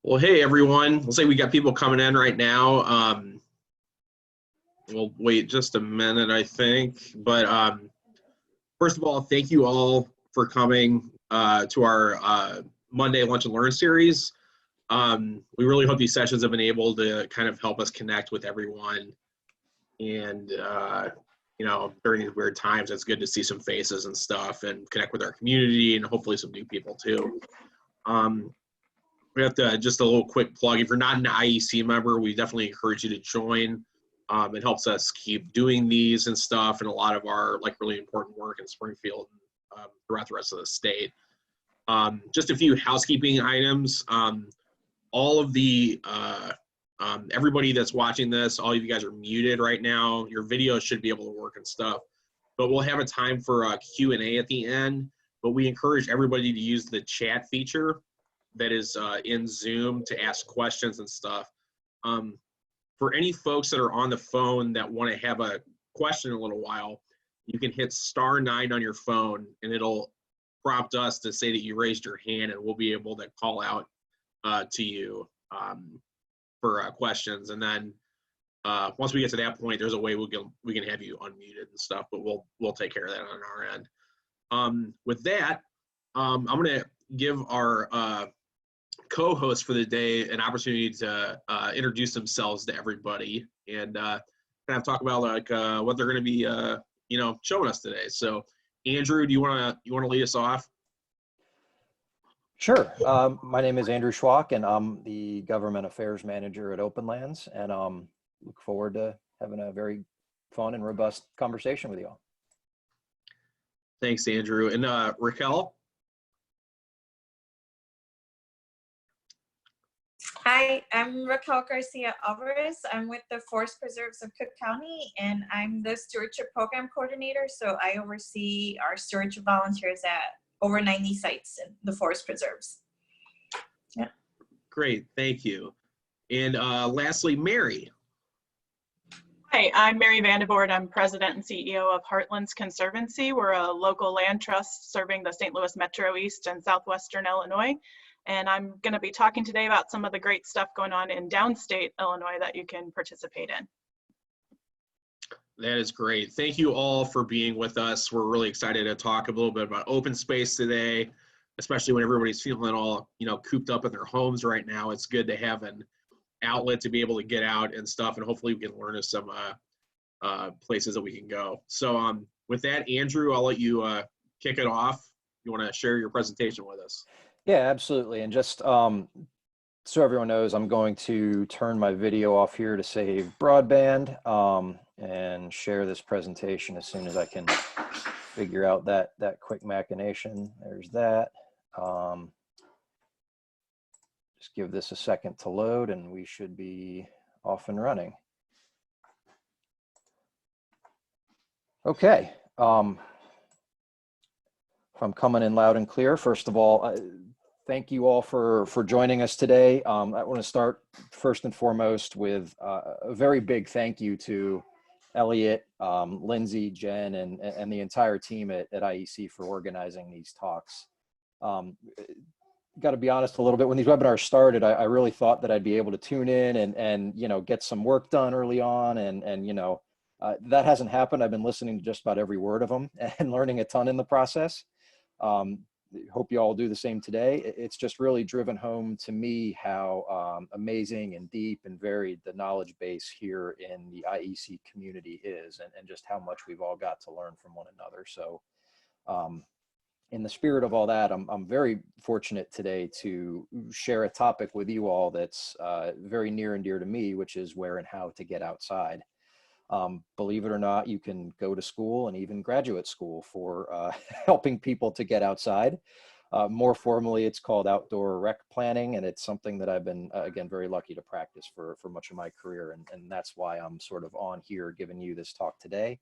Well, hey everyone. Looks like we got people coming in right now. We'll wait just a minute, I think. But first of all, thank you all for coming to our Monday Lunch and Learn series. We really hope these sessions have been able to kind of help us connect with everyone. And, during these weird times, it's good to see some faces and stuff and connect with our community and hopefully some new people too. We have to, just a little quick plug, if you're not an IEC member, we definitely encourage you to join. It helps us keep doing these and stuff and a lot of our really important work in Springfield and throughout the rest of the state. Just a few housekeeping items. All of the, everybody that's watching this, all of you guys are muted right now. Your video should be able to work and stuff, but we'll have a time for a Q&A at the end, but we encourage everybody to use the chat feature that is in Zoom to ask questions and stuff. For any folks that are on the phone that want to have a question in a little while, you can hit *9 on your phone and it'll prompt us to say that you raised your hand, and we'll be able to call out to you for questions. And then once we get to that point, there's a way we can have you unmuted and stuff, but we'll take care of that on our end. With that, I'm going to give our co-host for the day an opportunity to introduce themselves to everybody and kind of talk about what they're going to be showing us today. So Andrew, do you want to lead us off? Sure. My name is Andrew Szwak, and I'm the Government Affairs Manager at Openlands, and look forward to having a very fun and robust conversation with you all. Thanks, Andrew. And Raquel? Hi, I'm Raquel Garcia Alvarez. I'm with the Forest Preserves of Cook County, and I'm the Stewardship Program Coordinator. So I oversee our stewardship volunteers at over 90 sites in the Forest Preserves. Yeah. Great, thank you. And lastly, Mary. Hi, I'm Mary Vandervoort. I'm President and CEO of Heartlands Conservancy. We're a local land trust serving the St. Louis Metro East and Southwestern Illinois. And I'm going to be talking today about some of the great stuff going on in Downstate, Illinois that you can participate in. That is great. Thank you all for being with us. We're really excited to talk a little bit about open space today, especially when everybody's feeling all, cooped up in their homes right now. It's good to have an outlet to be able to get out and stuff, and hopefully we can learn of some places that we can go. So with that, Andrew, I'll let you kick it off. You want to share your presentation with us? Yeah, absolutely. And just so everyone knows, I'm going to turn my video off here to save broadband and share this presentation as soon as I can figure out that quick machination. There's that. Just give this a second to load and we should be off and running. Okay. If I'm coming in loud and clear, first of all, thank you all for joining us today. I want to start first and foremost with a very big thank you to Elliot, Lindsay, Jen, and the entire team at IEC for organizing these talks. Got to be honest a little bit, when these webinars started, I really thought that I'd be able to tune in and get some work done early on, and that hasn't happened. I've been listening to just about every word of them and learning a ton in the process. Hope you all do the same today. It's just really driven home to me how amazing and deep and varied the knowledge base here in the IEC community is, and just how much we've all got to learn from one another. So in the spirit of all that, I'm very fortunate today to share a topic with you all that's very near and dear to me, which is where and how to get outside. Believe it or not, you can go to school and even graduate school for helping people to get outside. More formally, it's called outdoor rec planning, and it's something that I've been, again, very lucky to practice for much of my career, and that's why I'm sort of on here giving you this talk today.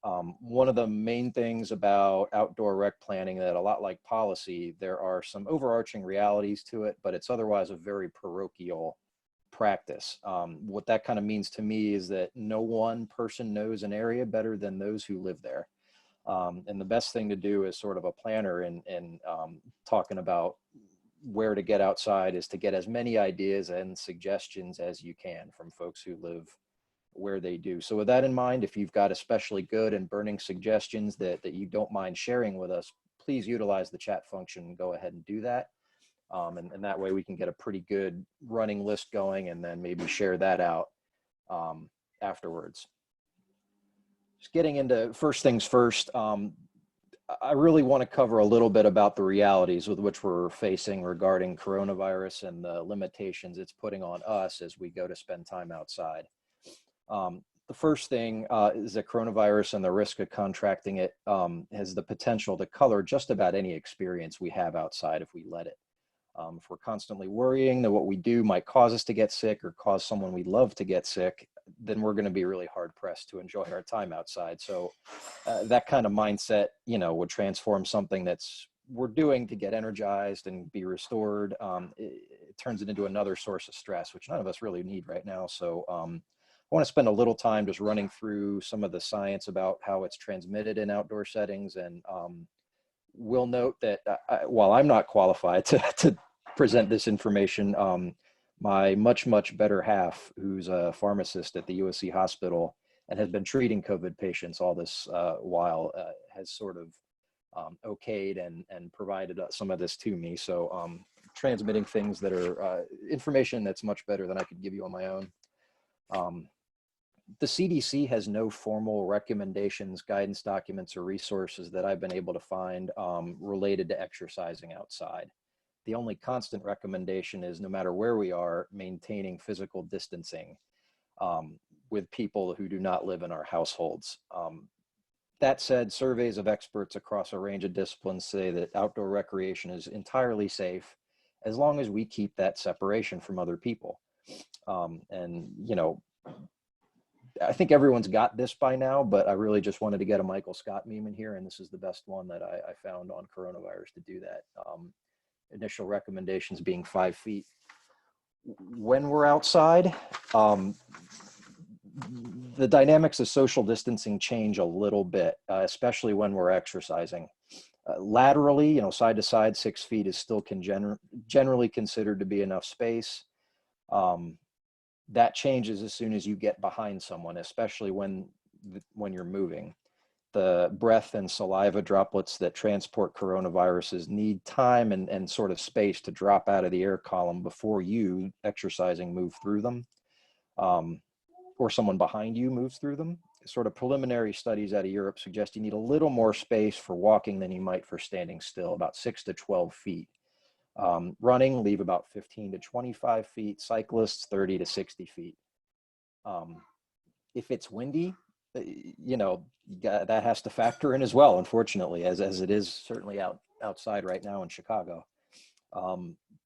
One of the main things about outdoor rec planning, that a lot like policy, there are some overarching realities to it, but it's otherwise a very parochial practice. What that kind of means to me is that no one person knows an area better than those who live there. And the best thing to do as sort of a planner and talking about where to get outside is to get as many ideas and suggestions as you can from folks who live where they do. So with that in mind, if you've got especially good and burning suggestions that you don't mind sharing with us, please utilize the chat function and go ahead and do that. And that way we can get a pretty good running list going and then maybe share that out afterwards. Just getting into first things first, I really want to cover a little bit about the realities with which we're facing regarding coronavirus and the limitations it's putting on us as we go to spend time outside. The first thing is that coronavirus and the risk of contracting it has the potential to color just about any experience we have outside if we let it. If we're constantly worrying that what we do might cause us to get sick or cause someone we love to get sick, then we're going to be really hard pressed to enjoy our time outside. So that kind of mindset, would transform something we're doing to get energized and be restored. It turns it into another source of stress, which none of us really need right now. So I want to spend a little time just running through some of the science about how it's transmitted in outdoor settings. And we'll note that while I'm not qualified to present this information, my much better half, who's a pharmacist at the USC hospital and has been treating COVID patients all this while, has sort of okayed and provided some of this to me. So transmitting things that are information that's much better than I could give you on my own. The CDC has no formal recommendations, guidance documents, or resources that I've been able to find related to exercising outside. The only constant recommendation is, no matter where we are, maintaining physical distancing with people who do not live in our households. That said, surveys of experts across a range of disciplines say that outdoor recreation is entirely safe as long as we keep that separation from other people. I think everyone's got this by now, but I really just wanted to get a Michael Scott meme in here, and this is the best one that I found on coronavirus to do that. Initial recommendations being 5 feet. When we're outside, the dynamics of social distancing change a little bit, especially when we're exercising. Laterally, side to side, 6 feet is still generally considered to be enough space. That changes as soon as you get behind someone, especially when you're moving. The breath and saliva droplets that transport coronaviruses need time and sort of space to drop out of the air column before you, exercising, move through them, or someone behind you moves through them. Sort of preliminary studies out of Europe suggest you need a little more space for walking than you might for standing still, about 6 to 12 feet. Running, leave about 15 to 25 feet. Cyclists, 30 to 60 feet. If it's windy, that has to factor in as well, unfortunately, as it is certainly outside right now in Chicago.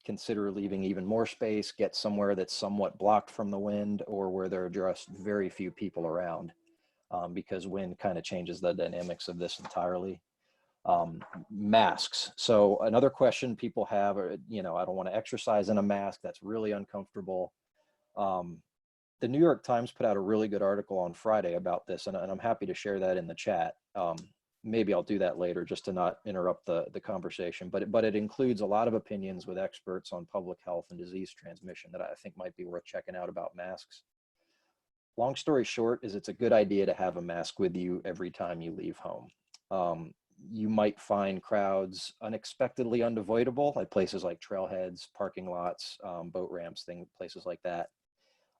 Consider leaving even more space, get somewhere that's somewhat blocked from the wind or where there are just very few people around, because wind kind of changes the dynamics of this entirely. Masks. So another question people have are, I don't want to exercise in a mask. That's really uncomfortable. The New York Times put out a really good article on Friday about this, and I'm happy to share that in the chat. Maybe I'll do that later just to not interrupt the conversation, but it includes a lot of opinions with experts on public health and disease transmission that I think might be worth checking out about masks. Long story short is, it's a good idea to have a mask with you every time you leave home. You might find crowds unexpectedly unavoidable at places like trailheads, parking lots, boat ramps, places like that.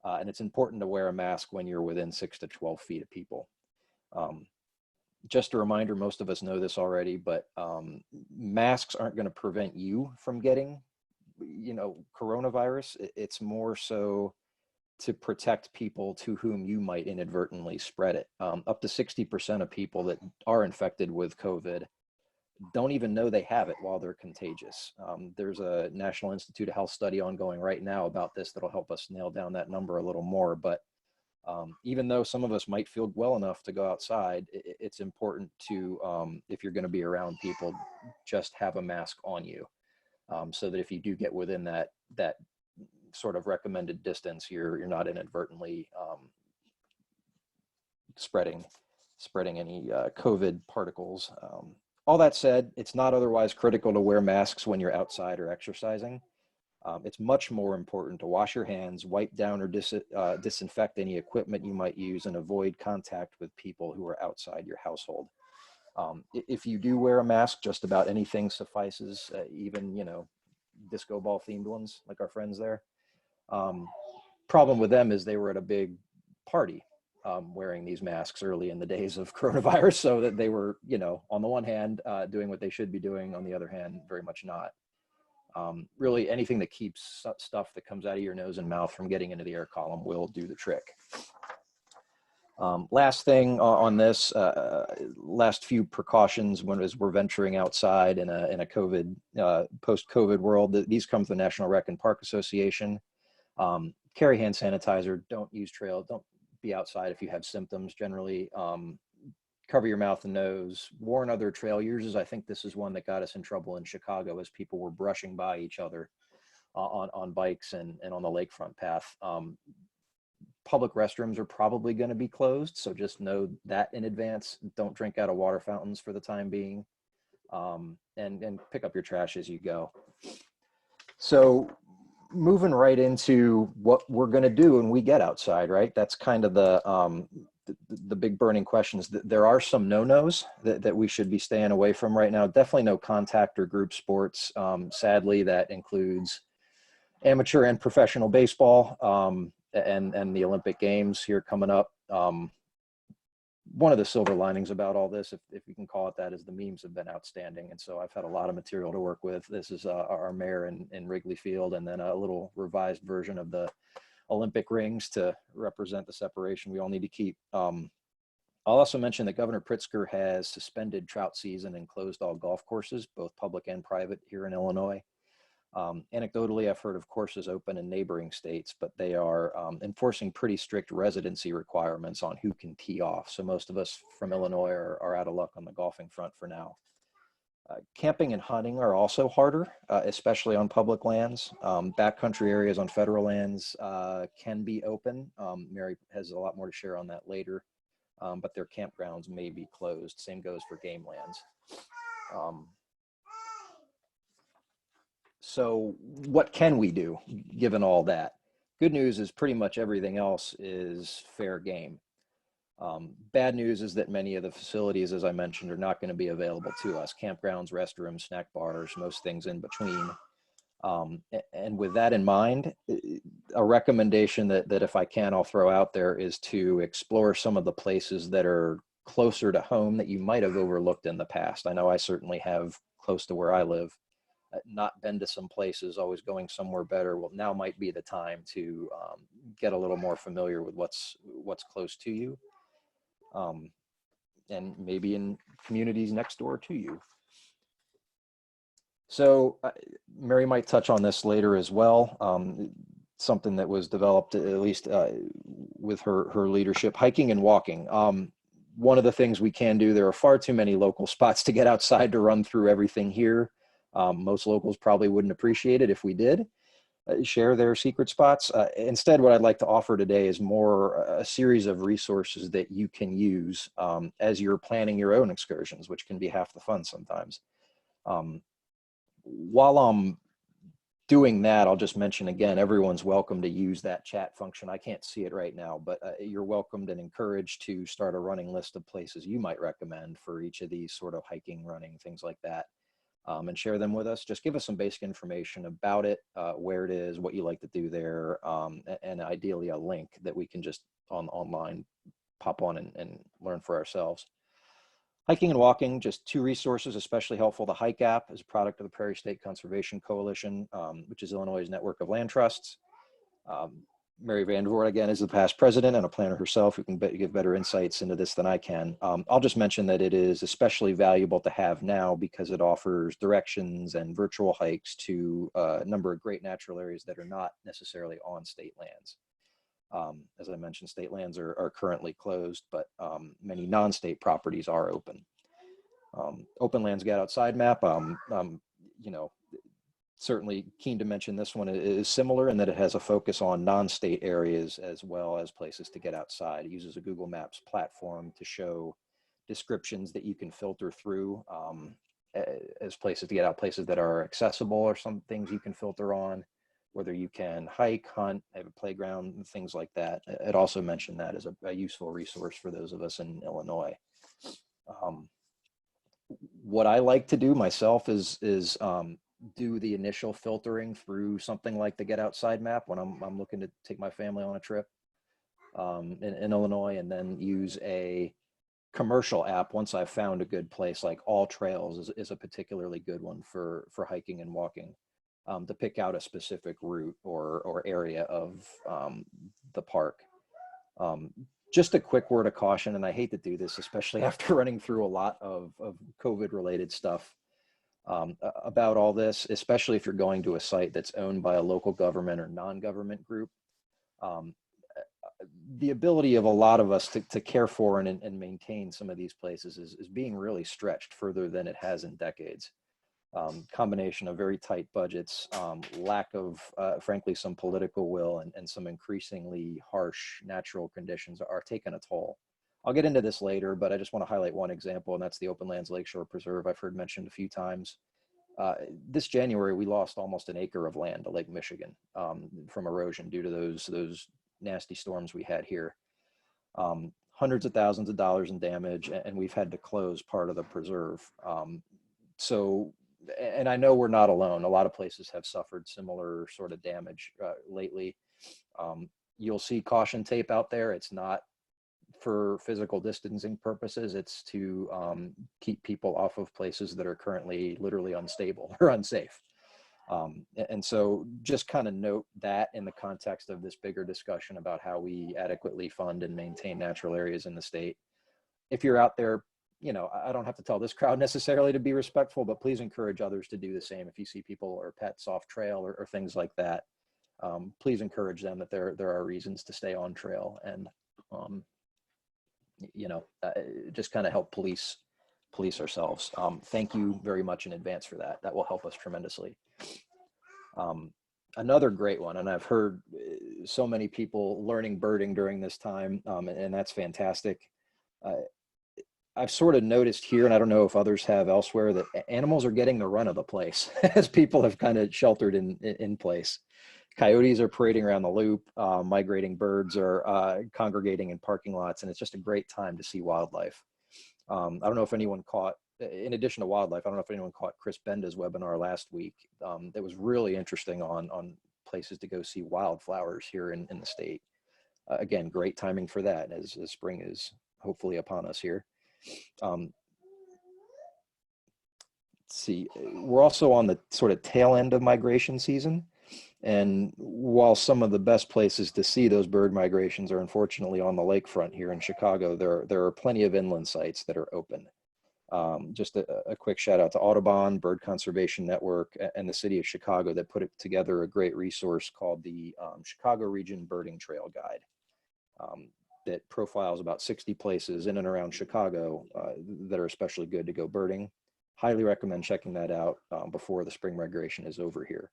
And it's important to wear a mask when you're within 6 to 12 feet of people. Just a reminder, most of us know this already, but masks aren't going to prevent you from getting, coronavirus. It's more so to protect people to whom you might inadvertently spread it. Up to 60% of people that are infected with COVID don't even know they have it while they're contagious. There's a National Institute of Health study ongoing right now about this that'll help us nail down that number a little more. But even though some of us might feel well enough to go outside, it's important to, if you're going to be around people, just have a mask on you, so that if you do get within that sort of recommended distance, you're not inadvertently spreading any COVID particles. All that said, it's not otherwise critical to wear masks when you're outside or exercising. It's much more important to wash your hands, wipe down or disinfect any equipment you might use, and avoid contact with people who are outside your household. If you do wear a mask, just about anything suffices, even, you know, disco ball themed ones like our friends there. Problem with them is they were at a big party wearing these masks early in the days of coronavirus, so that they were, you know, on the one hand, doing what they should be doing, on the other hand, very much not. Really, anything that keeps stuff that comes out of your nose and mouth from getting into the air column will do the trick. Last thing on this, last few precautions as we're venturing outside in a COVID, post-COVID world. These come from the National Rec and Park Association. Carry hand sanitizer, don't use trail, don't be outside if you have symptoms. Generally, cover your mouth and nose. Warn other trail users. I think this is one that got us in trouble in Chicago, as people were brushing by each other on bikes and on the lakefront path. Public restrooms are probably going to be closed, so just know that in advance. Don't drink out of water fountains for the time being, and pick up your trash as you go. So moving right into what we're going to do when we get outside, right? That's kind of the big burning questions. There are some no-nos that we should be staying away from right now. Definitely no contact or group sports. Sadly, that includes amateur and professional baseball, and the Olympic Games here coming up. One of the silver linings about all this, if you can call it that, is the memes have been outstanding. And so I've had a lot of material to work with. This is our mayor in Wrigley Field, and then a little revised version of the Olympic rings to represent the separation we all need to keep. I'll also mention that Governor Pritzker has suspended trout season and closed all golf courses, both public and private, here in Illinois. Anecdotally, I've heard of courses open in neighboring states, but they are enforcing pretty strict residency requirements on who can tee off. So most of us from Illinois are out of luck on the golfing front for now. Camping and hunting are also harder, especially on public lands. Backcountry areas on federal lands can be open. Mary has a lot more to share on that later, but their campgrounds may be closed. Same goes for game lands. So what can we do given all that? Good news is pretty much everything else is fair game. Bad news is that many of the facilities, as I mentioned, are not going to be available to us. Campgrounds, restrooms, snack bars, most things in between. And with that in mind, a recommendation that if I can, I'll throw out there is to explore some of the places that are closer to home that you might have overlooked in the past. I know I certainly have, close to where I live. Not been to some places, always going somewhere better. Well, now might be the time to get a little more familiar with what's close to you, and maybe in communities next door to you. So Mary might touch on this later as well. Something that was developed, at least with her leadership, hiking and walking. One of the things we can do, there are far too many local spots to get outside to run through everything here. Most locals probably wouldn't appreciate it if we did share their secret spots. Instead, what I'd like to offer today is more a series of resources that you can use as you're planning your own excursions, which can be half the fun sometimes. While I'm doing that, I'll just mention again, everyone's welcome to use that chat function. I can't see it right now, but you're welcomed and encouraged to start a running list of places you might recommend for each of these sort of hiking, running, things like that. And share them with us. Just give us some basic information about it, where it is, what you like to do there, and ideally a link that we can just online pop on and learn for ourselves. Hiking and walking, just two resources, especially helpful. The Hike app is a product of the Prairie State Conservation Coalition, which is Illinois' network of land trusts. Mary Vandervoort, again, is the past president and a planner herself who can give better insights into this than I can. I'll just mention that it is especially valuable to have now because it offers directions and virtual hikes to a number of great natural areas that are not necessarily on state lands. As I mentioned, state lands are currently closed, but many non-state properties are open. Openlands Get Outside map, you know, certainly keen to mention this one is similar in that it has a focus on non-state areas as well as places to get outside. It uses a Google Maps platform to show descriptions that you can filter through as places to get out, places that are accessible, or some things you can filter on, whether you can hike, hunt, have a playground, things like that. It also mentioned that as a useful resource for those of us in Illinois. What I like to do myself is do the initial filtering through something like the Get Outside map when I'm looking to take my family on a trip in Illinois, and then use a commercial app once I've found a good place. Like All Trails is a particularly good one for hiking and walking, to pick out a specific route or area of the park. Just a quick word of caution, and I hate to do this, especially after running through a lot of COVID related stuff about all this, especially if you're going to a site that's owned by a local government or non-government group. The ability of a lot of us to care for and maintain some of these places is being really stretched further than it has in decades. Combination of very tight budgets, lack of, frankly, some political will, and some increasingly harsh natural conditions are taking a toll. I'll get into this later, but I just want to highlight one example, and that's the Openlands Lakeshore Preserve I've heard mentioned a few times. This January, we lost almost an acre of land to Lake Michigan from erosion due to those nasty storms we had here. Hundreds of thousands of dollars in damage, and we've had to close part of the preserve. And I know we're not alone. A lot of places have suffered similar sort of damage lately. You'll see caution tape out there. It's not for physical distancing purposes. It's to keep people off of places that are currently literally unstable or unsafe. And so just kind of note that in the context of this bigger discussion about how we adequately fund and maintain natural areas in the state. If you're out there, you know, I don't have to tell this crowd necessarily to be respectful, but please encourage others to do the same. If you see people or pets off trail or things like that, please encourage them that there are reasons to stay on trail, and you know, just kind of help police ourselves. Thank you very much in advance for that. That will help us tremendously. Another great one, and I've heard so many people learning birding during this time, and that's fantastic. I've sort of noticed here, and I don't know if others have elsewhere, that animals are getting the run of the place as people have kind of sheltered in place. Coyotes are parading around the loop, migrating birds are congregating in parking lots, and it's just a great time to see wildlife. I don't know if anyone caught, in addition to wildlife, I don't know if anyone caught Chris Benda's webinar last week. That was really interesting on places to go see wildflowers here in the state. Again, great timing for that as spring is hopefully upon us here. Let's see, we're also on the sort of tail end of migration season. And while some of the best places to see those bird migrations are unfortunately on the lakefront here in Chicago, there are plenty of inland sites that are open. Just a quick shout out to Audubon, Bird Conservation Network, and the city of Chicago that put together a great resource called the Chicago Region Birding Trail Guide. That profiles about 60 places in and around Chicago that are especially good to go birding. Highly recommend checking that out before the spring migration is over here.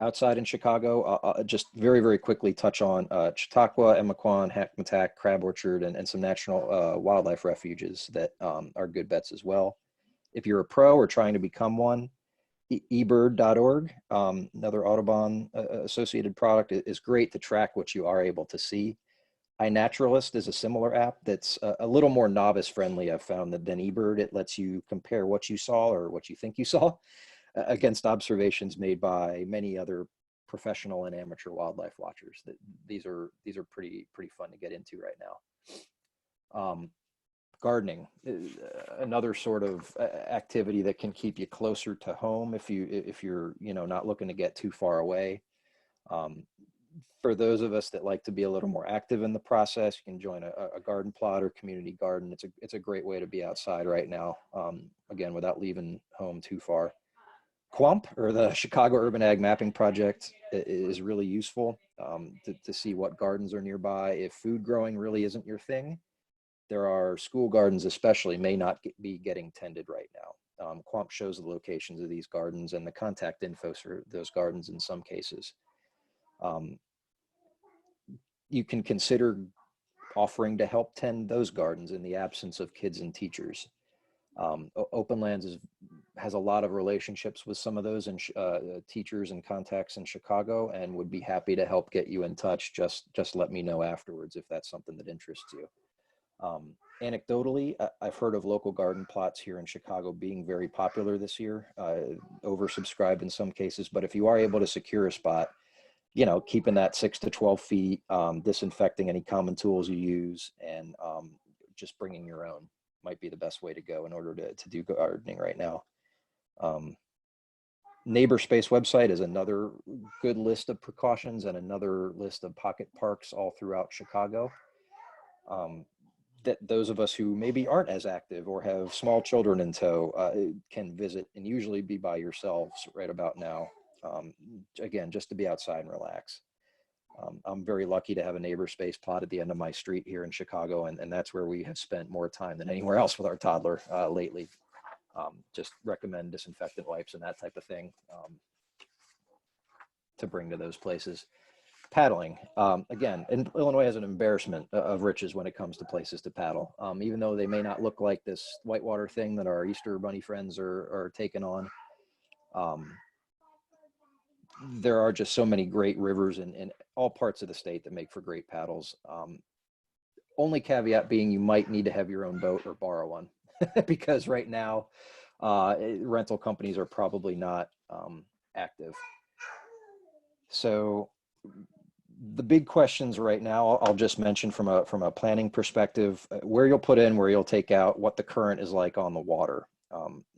Outside in Chicago, just very, very quickly touch on Chautauqua, Emaquan, Hackmatack, Crab Orchard, and some national wildlife refuges that are good bets as well. If you're a pro or trying to become one, ebird.org, another Audubon associated product, is great to track what you are able to see. iNaturalist is a similar app that's a little more novice friendly, I've found, than eBird. It lets you compare what you saw or what you think you saw against observations made by many other professional and amateur wildlife watchers. These are pretty fun to get into right now. Gardening, another sort of activity that can keep you closer to home if you're not looking to get too far away. For those of us that like to be a little more active in the process, you can join a garden plot or community garden. It's a great way to be outside right now, again, without leaving home too far. QUAMP, or the Chicago Urban Ag Mapping Project, is really useful to see what gardens are nearby. If food growing really isn't your thing, there are school gardens especially may not be getting tended right now. QUAMP shows the locations of these gardens and the contact info for those gardens in some cases. You can consider offering to help tend those gardens in the absence of kids and teachers. Openlands has a lot of relationships with some of those teachers and contacts in Chicago, and would be happy to help get you in touch. Just let me know afterwards if that's something that interests you. Anecdotally, I've heard of local garden plots here in Chicago being very popular this year, oversubscribed in some cases, but if you are able to secure a spot, you know, keeping that 6 to 12 feet, disinfecting any common tools you use, and just bringing your own might be the best way to go in order to do gardening right now. Neighbor Space website is another good list of precautions and another list of pocket parks all throughout Chicago. That those of us who maybe aren't as active or have small children in tow can visit, and usually be by yourselves right about now. Again, just to be outside and relax. I'm very lucky to have a neighbor space plot at the end of my street here in Chicago, and that's where we have spent more time than anywhere else with our toddler lately. Just recommend disinfectant wipes and that type of thing to bring to those places. Paddling, again, and Illinois has an embarrassment of riches when it comes to places to paddle. Even though they may not look like this whitewater thing that our Easter Bunny friends are taking on, there are just so many great rivers in all parts of the state that make for great paddles. Only caveat being you might need to have your own boat or borrow one because right now rental companies are probably not active. So the big questions right now, I'll just mention from a planning perspective, where you'll put in, where you'll take out, what the current is like on the water.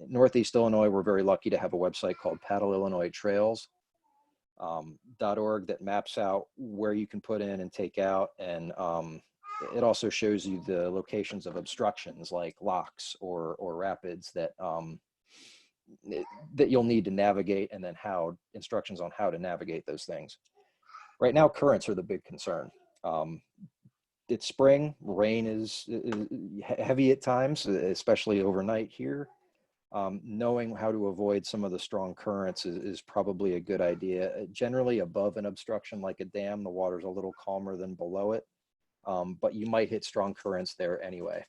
Northeast Illinois, we're very lucky to have a website called Paddle Illinois Trails. .org that maps out where you can put in and take out, and it also shows you the locations of obstructions like locks or rapids that that you'll need to navigate, and then instructions on how to navigate those things. Right now, currents are the big concern. It's spring, rain is heavy at times, especially overnight here. Knowing how to avoid some of the strong currents is probably a good idea. Generally above an obstruction like a dam, the water's a little calmer than below it, but you might hit strong currents there anyway.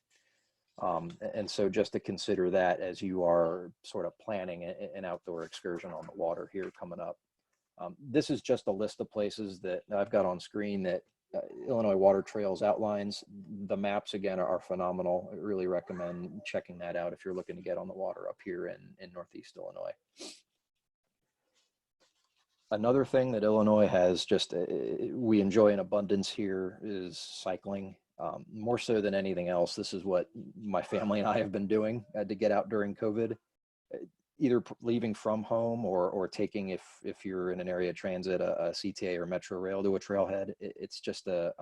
And so just to consider that as you are sort of planning an outdoor excursion on the water here coming up. This is just a list of places that I've got on screen that Illinois Water Trails outlines. The maps, again, are phenomenal. I really recommend checking that out if you're looking to get on the water up here in Northeast Illinois. Another thing that Illinois has we enjoy in abundance here is cycling. More so than anything else, this is what my family and I have been doing to get out during COVID. Either leaving from home or taking, if you're in an area of transit, a CTA or Metro Rail to a trailhead. It's just a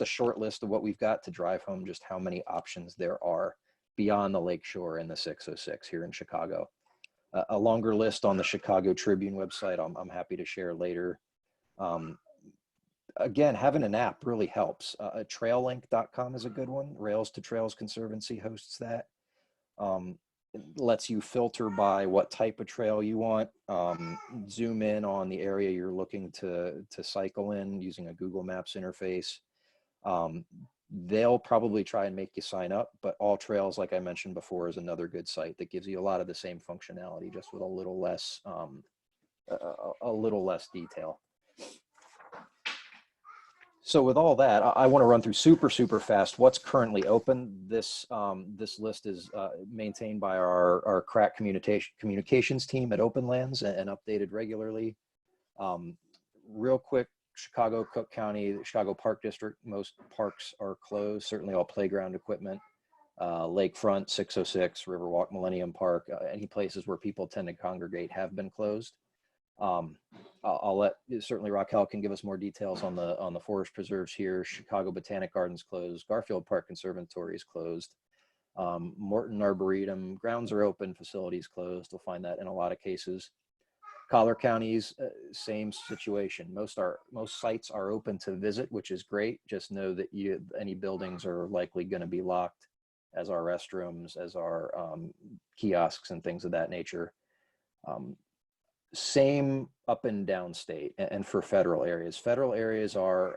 short list of what we've got to drive home, just how many options there are beyond the Lakeshore and the 606 here in Chicago. A longer list on the Chicago Tribune website I'm happy to share later. Again, having an app really helps. Traillink.com is a good one. Rails to Trails Conservancy hosts that. It lets you filter by what type of trail you want, zoom in on the area you're looking to cycle in using a Google Maps interface. They'll probably try and make you sign up, but All Trails, like I mentioned before, is another good site that gives you a lot of the same functionality, just with a little less detail. So with all that, I want to run through super fast what's currently open. This list is maintained by our crack communications team at Openlands and updated regularly. Real quick, Chicago, Cook County, Chicago Park District, most parks are closed, certainly all playground equipment. Lakefront, 606, Riverwalk, Millennium Park, any places where people tend to congregate have been closed. I'll let, certainly Raquel can give us more details on the forest preserves here. Chicago Botanic Gardens closed, Garfield Park Conservatory is closed, Morton Arboretum, grounds are open, facilities closed. We'll find that in a lot of cases. Collier counties, same situation. Most sites are open to visit, which is great. Just know that any buildings are likely going to be locked, as are restrooms, as are kiosks and things of that nature. Same up and down state and for federal areas. Federal areas are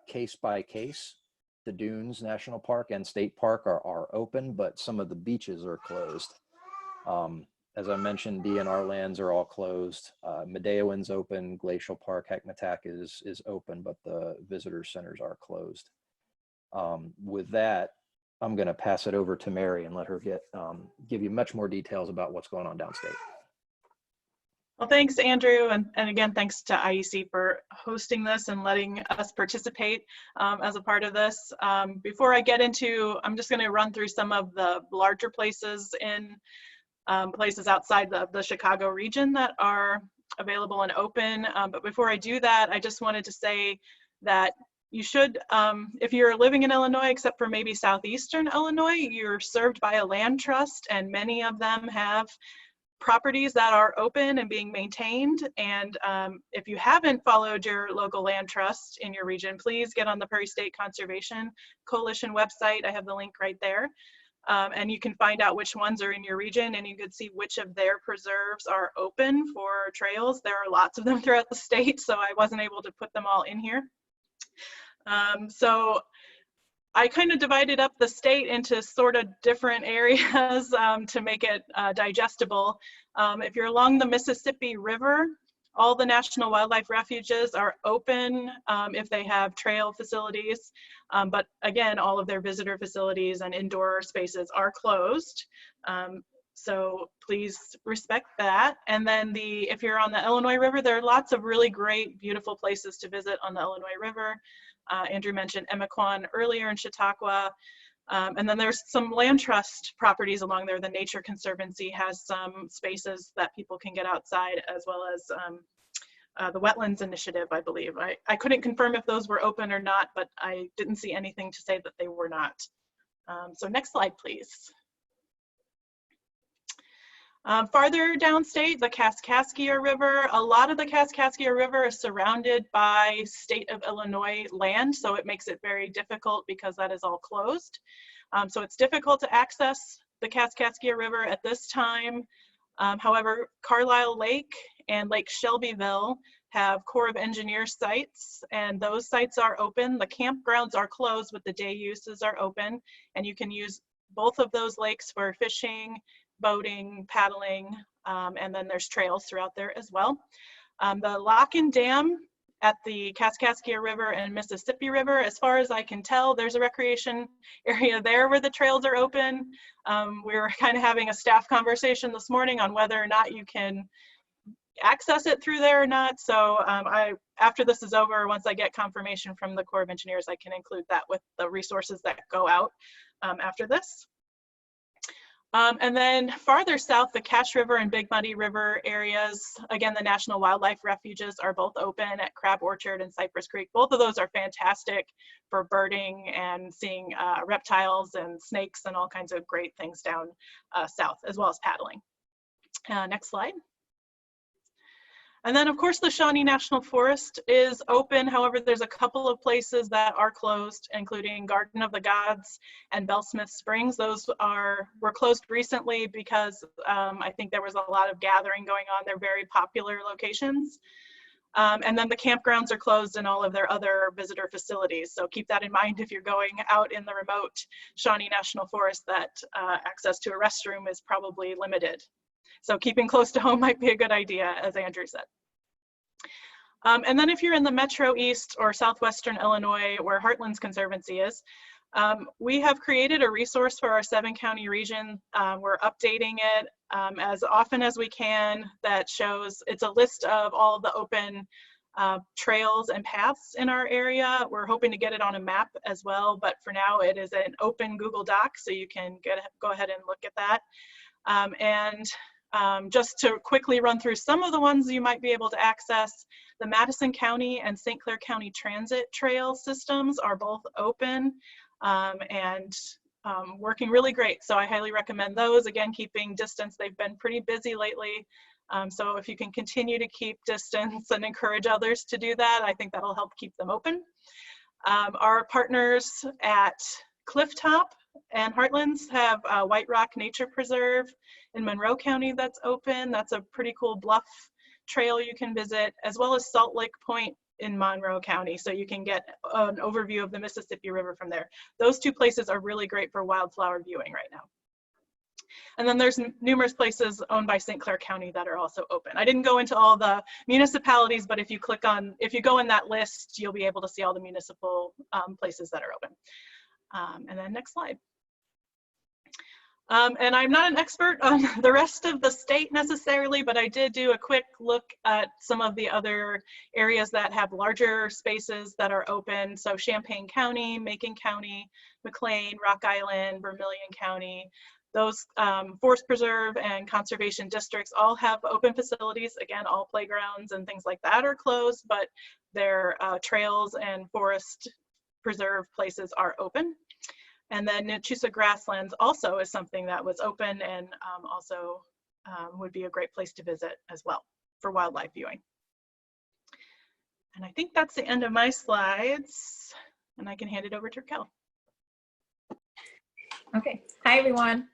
case by case. The Dunes National Park and State Park are open, but some of the beaches are closed. As I mentioned, DNR lands are all closed. Medeowan's open, Glacial Park, Hekmatak is open, but the visitor centers are closed. With that, I'm going to pass it over to Mary and let her give you much more details about what's going on downstate. Well, thanks, Andrew. And again, thanks to IEC for hosting this and letting us participate as a part of this. Before I get into, I'm just going to run through some of the larger places in places outside the Chicago region that are available and open. But before I do that, I just wanted to say that you should, if you're living in Illinois, except for maybe southeastern Illinois, you're served by a land trust, and many of them have properties that are open and being maintained. And if you haven't followed your local land trust in your region, please get on the Prairie State Conservation Coalition website. I have the link right there. And you can find out which ones are in your region, and you can see which of their preserves are open for trails. There are lots of them throughout the state, so I wasn't able to put them all in here. So I kind of divided up the state into sort of different areas to make it digestible. If you're along the Mississippi River, all the national wildlife refuges are open if they have trail facilities, but again, all of their visitor facilities and indoor spaces are closed. So please respect that. And then if you're on the Illinois River, there are lots of really great, beautiful places to visit on the Illinois River. Andrew mentioned Emiquon earlier in Chautauqua. And then there's some land trust properties along there. The Nature Conservancy has some spaces that people can get outside, as well as the Wetlands Initiative, I believe. I couldn't confirm if those were open or not, but I didn't see anything to say that they were not. So next slide, please. Farther downstate, the Kaskaskia River. A lot of the Kaskaskia River is surrounded by state of Illinois land, so it makes it very difficult because that is all closed. So it's difficult to access the Kaskaskia River at this time. However, Carlisle Lake and Lake Shelbyville have Corps of Engineers sites, and those sites are open. The campgrounds are closed, but the day uses are open, and you can use both of those lakes for fishing, boating, paddling, and then there's trails throughout there as well. The Lock-in Dam at the Kaskaskia River and Mississippi River, as far as I can tell, there's a recreation area there where the trails are open. We were kind of having a staff conversation this morning on whether or not you can access it through there or not. So after this is over, once I get confirmation from the Corps of Engineers, I can include that with the resources that go out after this. And then farther south, the Cache River and Big Muddy River areas, again, the National Wildlife Refuges are both open at Crab Orchard and Cypress Creek. Both of those are fantastic for birding and seeing reptiles and snakes and all kinds of great things down south, as well as paddling. Next slide. And then, of course, the Shawnee National Forest is open. However, there's a couple of places that are closed, including Garden of the Gods and Bellsmith Springs. Those were closed recently because I think there was a lot of gathering going on. They're very popular locations. And then the campgrounds are closed and all of their other visitor facilities. So keep that in mind if you're going out in the remote Shawnee National Forest, that access to a restroom is probably limited. So keeping close to home might be a good idea, as Andrew said. And then if you're in the Metro East or Southwestern Illinois, where Heartlands Conservancy is, we have created a resource for our 7-county region. We're updating it as often as we can. That shows, it's a list of all the open trails and paths in our area. We're hoping to get it on a map as well, but for now it is an open Google Doc, so you can go ahead and look at that. Just to quickly run through some of the ones you might be able to access, the Madison County and St. Clair County Transit Trail systems are both open and working really great. So I highly recommend those. Again, keeping distance. They've been pretty busy lately. So if you can continue to keep distance and encourage others to do that, I think that'll help keep them open. Our partners at Clifftop and Heartlands have White Rock Nature Preserve in Monroe County that's open. That's a pretty cool bluff trail you can visit, as well as Salt Lake Point in Monroe County, so you can get an overview of the Mississippi River from there. Those two places are really great for wildflower viewing right now. And then there's numerous places owned by St. Clair County that are also open. I didn't go into all the municipalities, but if you go in that list, you'll be able to see all the municipal places that are open. And then next slide. And I'm not an expert on the rest of the state necessarily, but I did do a quick look at some of the other areas that have larger spaces that are open. So Champaign County, Macon County, McLean, Rock Island, Vermilion County. Those forest preserve and conservation districts all have open facilities. Again, all playgrounds and things like that are closed, but their trails and forest preserve places are open. And then Nachusa Grasslands also is something that was open and also would be a great place to visit as well for wildlife viewing. And I think that's the end of my slides, and I can hand it over to Raquel. Okay, hi everyone.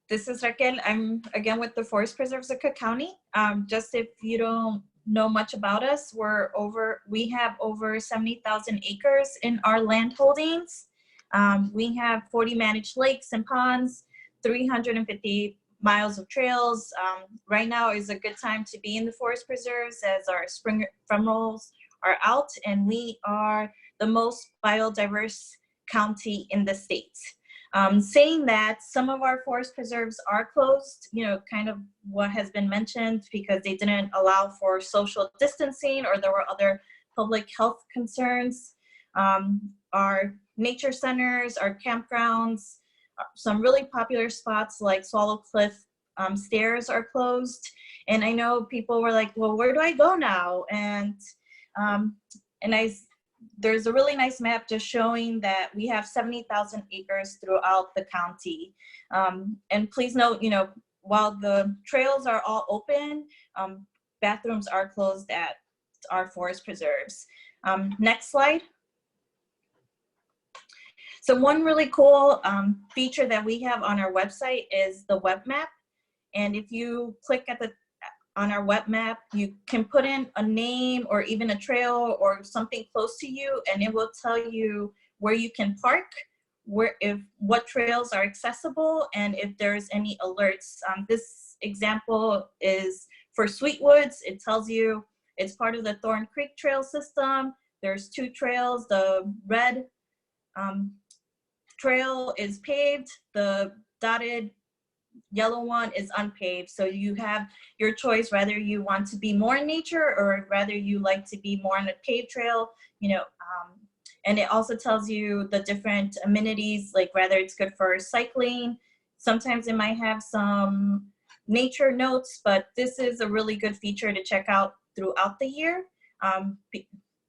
This is Raquel. I'm again with the Forest Preserves of Cook County. Just if you don't know much about us, we have over 70,000 acres in our land holdings. We have 40 managed lakes and ponds, 350 miles of trails. Right now is a good time to be in the forest preserves as our spring ephemerals are out, and we are the most biodiverse county in the state. Saying that, some of our forest preserves are closed, kind of what has been mentioned, because they didn't allow for social distancing or there were other public health concerns. Our nature centers, our campgrounds, some really popular spots like Swallow Cliff Stairs are closed. And I know people were like, well, where do I go now? And there's a really nice map just showing that we have 70,000 acres throughout the county. And please note, while the trails are all open, bathrooms are closed at our forest preserves. Next slide. So one really cool feature that we have on our website is the web map. And if you click on our web map, you can put in a name or even a trail or something close to you, and it will tell you where you can park, what trails are accessible, and if there's any alerts. This example is for Sweetwoods. It tells you it's part of the Thorn Creek Trail system. There's 2 trails. The red trail is paved. The dotted yellow one is unpaved. So you have your choice whether you want to be more in nature or whether you like to be more on a paved trail, and it also tells you the different amenities, like whether it's good for cycling. Sometimes it might have some nature notes, but this is a really good feature to check out throughout the year,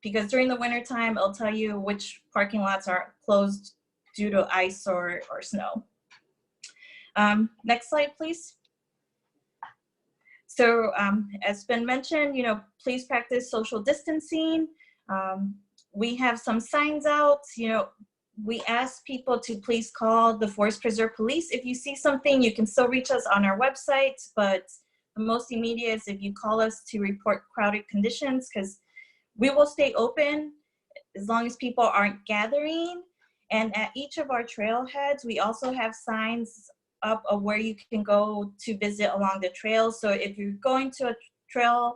because during the winter time, it'll tell you which parking lots are closed due to ice or snow. Next slide, please. So as been mentioned, please practice social distancing. We have some signs out. We ask people to please call the Forest Preserve Police. If you see something, you can still reach us on our website, but the most immediate is if you call us to report crowded conditions, because we will stay open as long as people aren't gathering. And at each of our trailheads, we also have signs up of where you can go to visit along the trail. So if you're going to a trailhead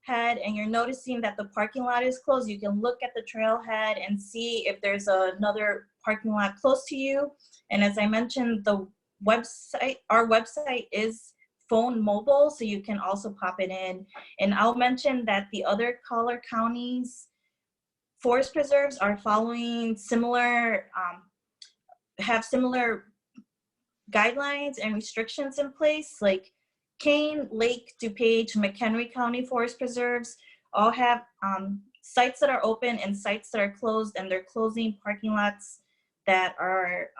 and you're noticing that the parking lot is closed, you can look at the trailhead and see if there's another parking lot close to you. And as I mentioned, our website is phone mobile, so you can also pop it in. And I'll mention that the other Collier counties forest preserves are following similar, have similar guidelines and restrictions in place. Like Kane, Lake, DuPage, McHenry County Forest Preserves all have sites that are open and sites that are closed, and they're closing parking lots that are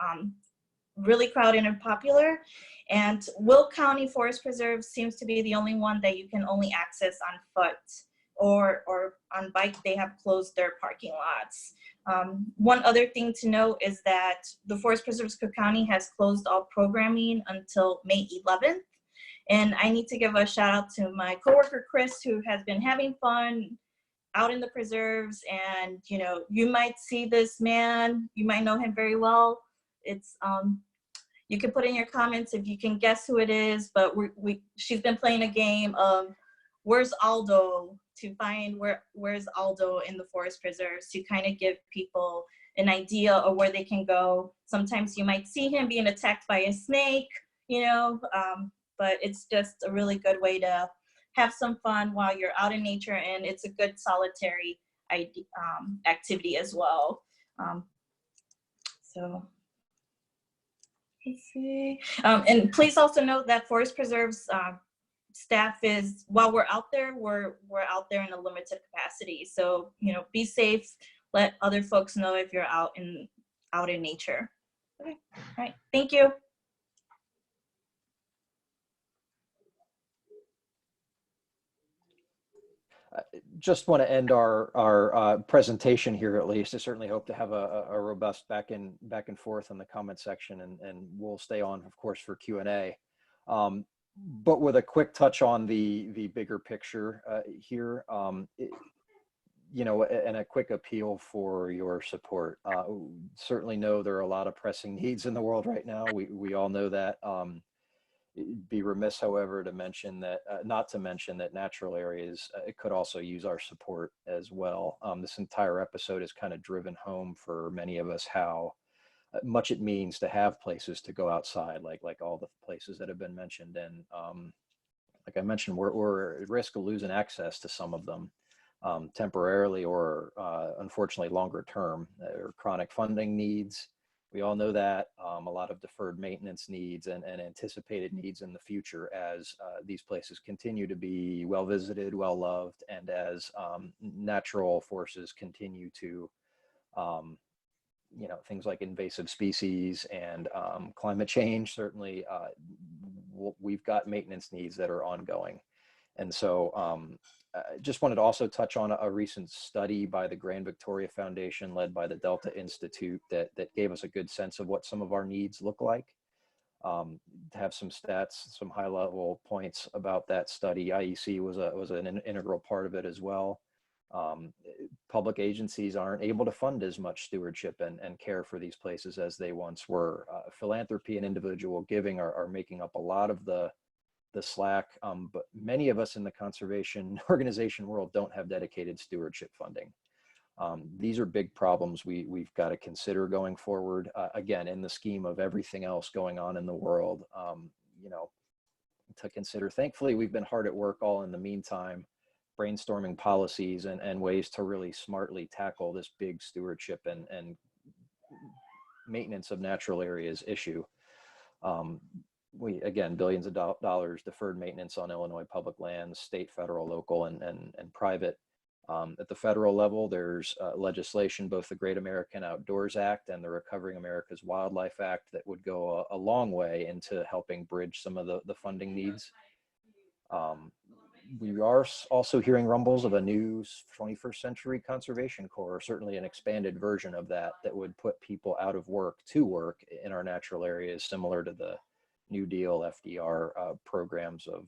really crowded and popular. And Will County Forest Preserve seems to be the only one that you can only access on foot or on bike. They have closed their parking lots. One other thing to note is that the Forest Preserves Cook County has closed all programming until May 11th. And I need to give a shout out to my coworker, Chris, who has been having fun out in the preserves. And, you know, you might see this man, you might know him very well. It's, you can put in your comments if you can guess who it is, but she's been playing a game of where's Aldo, to find where's Aldo in the forest preserves, to kind of give people an idea of where they can go. Sometimes you might see him being attacked by a snake, you know, but it's just a really good way to have some fun while you're out in nature, and it's a good solitary activity as well. So let's see. And please also note that forest preserves staff is, while we're out there, we're out there in a limited capacity. So, you know, be safe. Let other folks know if you're out in nature. Okay, all right, thank you. Just want to end our presentation here, at least. I certainly hope to have a robust back and forth in the comment section, and we'll stay on, of course, for Q&A. But with a quick touch on the bigger picture here, you know, and a quick appeal for your support. Certainly know there are a lot of pressing needs in the world right now. We all know that. It'd be remiss, however, to mention that, not to mention that natural areas could also use our support as well. This entire episode has kind of driven home for many of us how much it means to have places to go outside, like all the places that have been mentioned. And like I mentioned, we're at risk of losing access to some of them temporarily, or unfortunately longer term, or chronic funding needs. We all know that. A lot of deferred maintenance needs and anticipated needs in the future as these places continue to be well visited, well loved, and as natural forces continue to, you know, things like invasive species and climate change. Certainly, we've got maintenance needs that are ongoing. And so just wanted to also touch on a recent study by the Grand Victoria Foundation, led by the Delta Institute, that gave us a good sense of what some of our needs look like. To have some stats, some high level points about that study. IEC was an integral part of it as well. Public agencies aren't able to fund as much stewardship and care for these places as they once were. Philanthropy and individual giving are making up a lot of the slack, but many of us in the conservation organization world don't have dedicated stewardship funding. These are big problems we've got to consider going forward, again, in the scheme of everything else going on in the world, you know, to consider. Thankfully, we've been hard at work all in the meantime, brainstorming policies and ways to really smartly tackle this big stewardship and maintenance of natural areas issue. We, again, billions of dollars deferred maintenance on Illinois public lands, state, federal, local, and private. At the federal level, there's legislation, both the Great American Outdoors Act and the Recovering America's Wildlife Act, that would go a long way into helping bridge some of the funding needs. We are also hearing rumbles of a new 21st Century Conservation Corps, certainly an expanded version of that would put people out of work to work in our natural areas, similar to the New Deal FDR programs of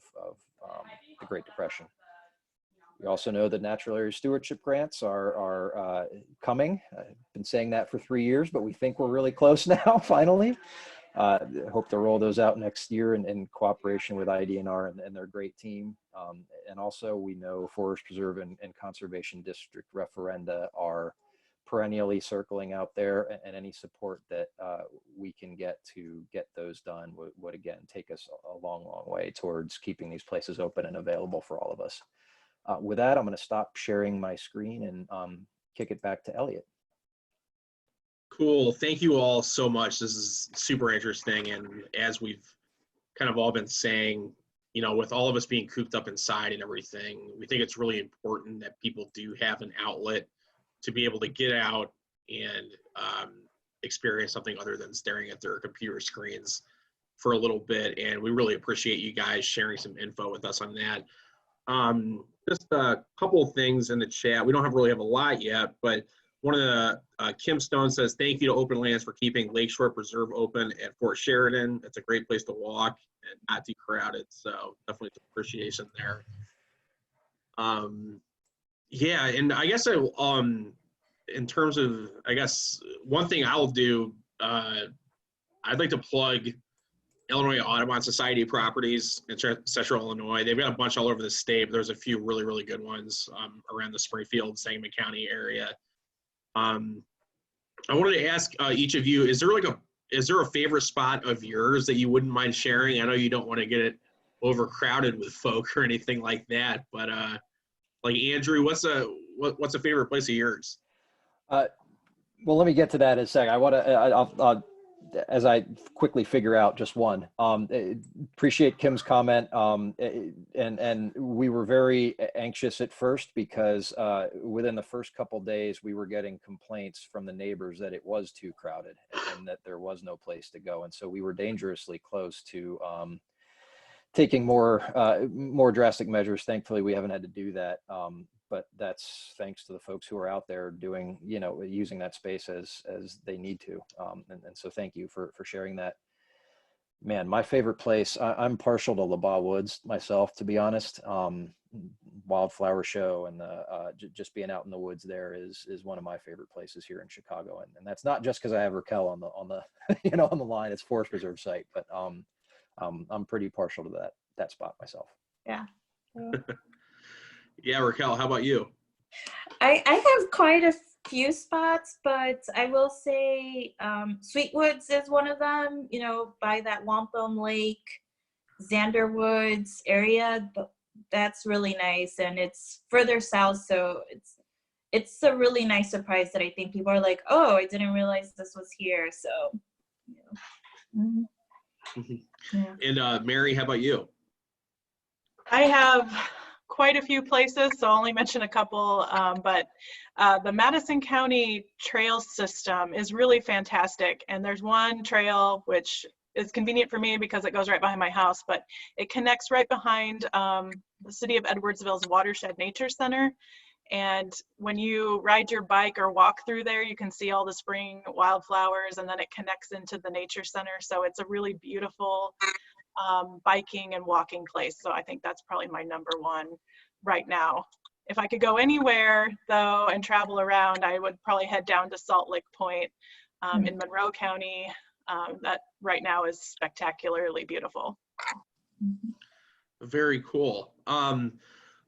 the Great Depression. We also know that natural area stewardship grants are coming. I've been saying that for 3 years, but we think we're really close now, finally. Hope to roll those out next year in cooperation with IDNR and their great team. And also, we know Forest Preserve and Conservation District referenda are perennially circling out there, and any support that we can get to get those done would again take us a long way towards keeping these places open and available for all of us. With that, I'm going to stop sharing my screen and kick it back to Elliot. Cool. Thank you all so much. This is super interesting. And as we've kind of all been saying, you know, with all of us being cooped up inside and everything, we think it's really important that people do have an outlet to be able to get out and experience something other than staring at their computer screens for a little bit. And we really appreciate you guys sharing some info with us on that. Just a couple of things in the chat. We don't really have a lot yet, but one of the, Kim Stone says, thank you to Openlands for keeping Lakeshore Preserve open at Fort Sheridan. It's a great place to walk and not too crowded. So definitely some appreciation there. Yeah, and I guess in terms of, I guess one thing I'll do, I'd like to plug Illinois Audubon Society properties in Central Illinois. They've got a bunch all over the state, but there's a few really, really good ones around the Springfield, Sangamon County area. I wanted to ask each of you, is there a favorite spot of yours that you wouldn't mind sharing? I know you don't want to get it overcrowded with folk or anything like that, but like Andrew, what's a favorite place of yours? Well, let me get to that in a sec. I'll as I quickly figure out just one. Appreciate Kim's comment, and we were very anxious at first because within the first couple days we were getting complaints from the neighbors that it was too crowded and that there was no place to go, and so we were dangerously close to taking more drastic measures. Thankfully, we haven't had to do that. But that's thanks to the folks who are out there doing, using that space as they need to. And so thank you for sharing that. Man, my favorite place, I'm partial to LaBaugh Woods myself, to be honest. Wildflower show and just being out in the woods there is one of my favorite places here in Chicago. And that's not just because I have Raquel on the on the line. It's Forest Preserve site, but I'm pretty partial to that spot myself. Yeah. Yeah, Raquel, how about you? I have quite a few spots, but I will say Sweet Woods is one of them, by that Wampum Lake, Xander Woods area. That's really nice, and it's further south, so it's a really nice surprise that I think people are like, oh, I didn't realize this was here. So, Yeah. And Mary, how about you? I have quite a few places, so I'll only mention a couple, but the Madison County trail system is really fantastic, and there's one trail which is convenient for me because it goes right behind my house, but it connects right behind the city of Edwardsville's Watershed Nature Center, and when you ride your bike or walk through there, you can see all the spring wildflowers, and then it connects into the nature center, so it's a really beautiful biking and walking place. So I think that's probably my number one right now. If I could go anywhere though and travel around, I would probably head down to Salt Lake Point in Monroe County. That right now is spectacularly beautiful. Very cool. Well,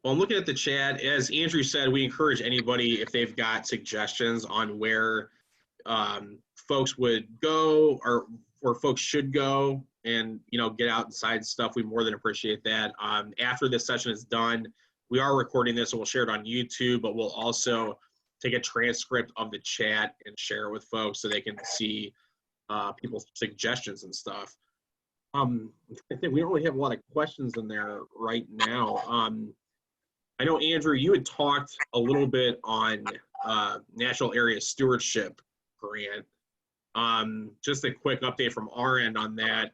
I'm looking at the chat. As Andrew said, we encourage anybody, if they've got suggestions on where folks would go or where folks should go and get out inside stuff, we more than appreciate that. After this session is done, we are recording this and we'll share it on YouTube, but we'll also take a transcript of the chat and share it with folks so they can see people's suggestions and stuff. I think we don't really have a lot of questions in there right now. I know, Andrew, you had talked a little bit on National Area Stewardship Grant. Just a quick update from our end on that.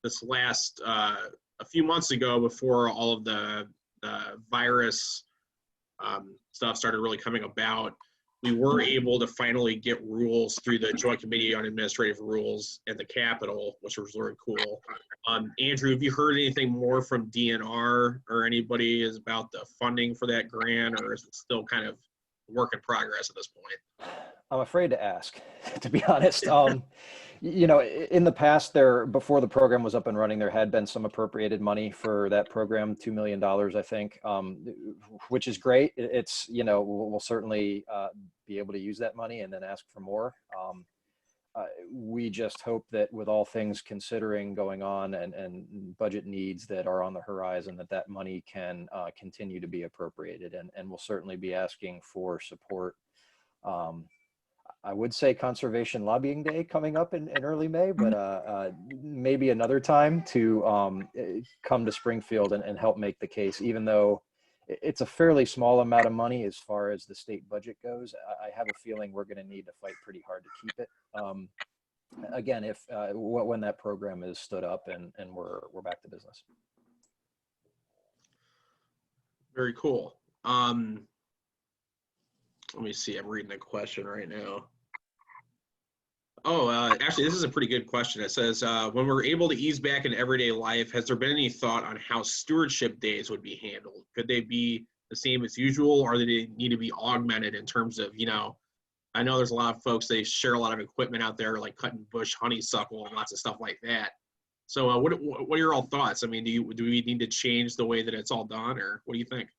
This last, a few months ago, before all of the virus stuff started really coming about, we were able to finally get rules through the Joint Committee on Administrative Rules at the Capitol, which was really cool. Andrew, have you heard anything more from DNR or anybody is about the funding for that grant, or is it still kind of work in progress at this point? I'm afraid to ask, to be honest. In the past, before the program was up and running, there had been some appropriated money for that program, $2 million, I think, which is great. It's, we'll certainly be able to use that money and then ask for more. We just hope that with all things considering going on and budget needs that are on the horizon, that money can continue to be appropriated, and we'll certainly be asking for support. I would say Conservation Lobbying Day coming up in early May, but maybe another time to come to Springfield and help make the case, even though it's a fairly small amount of money as far as the state budget goes. I have a feeling we're going to need to fight pretty hard to keep it. Again, when that program is stood up and we're back to business. Very cool. Let me see. I'm reading the question right now. Oh, actually, this is a pretty good question. It says, when we're able to ease back in everyday life, has there been any thought on how stewardship days would be handled? Could they be the same as usual, or do they need to be augmented in terms of, I know there's a lot of folks, they share a lot of equipment out there, like cutting bush honeysuckle and lots of stuff like that. So what are your all thoughts? I mean, do we need to change the way that it's all done, or what do you think?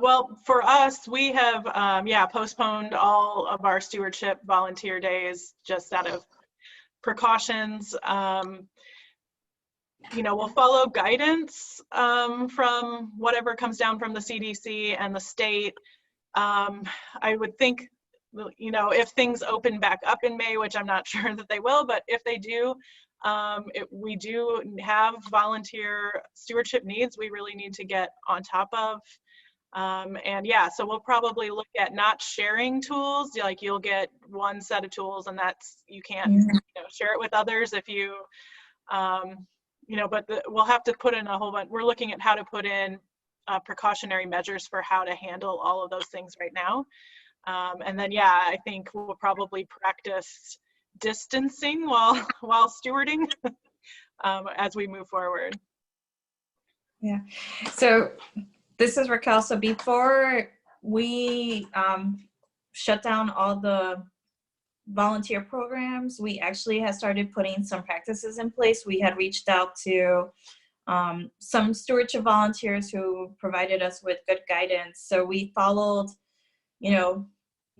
Well, for us, we have, postponed all of our stewardship volunteer days just out of precautions. We'll follow guidance from whatever comes down from the CDC and the state. I would think, if things open back up in May, which I'm not sure that they will, but if they do, we do have volunteer stewardship needs we really need to get on top of. So we'll probably look at not sharing tools. Like, you'll get one set of tools and you can't share it with others if you, we'll have to put in a whole bunch. We're looking at how to put in precautionary measures for how to handle all of those things right now. I think we'll probably practice distancing while stewarding as we move forward. Yeah. So this is Raquel. So before we shut down all the volunteer programs, we actually had started putting some practices in place. We had reached out to some stewardship volunteers who provided us with good guidance. So we followed,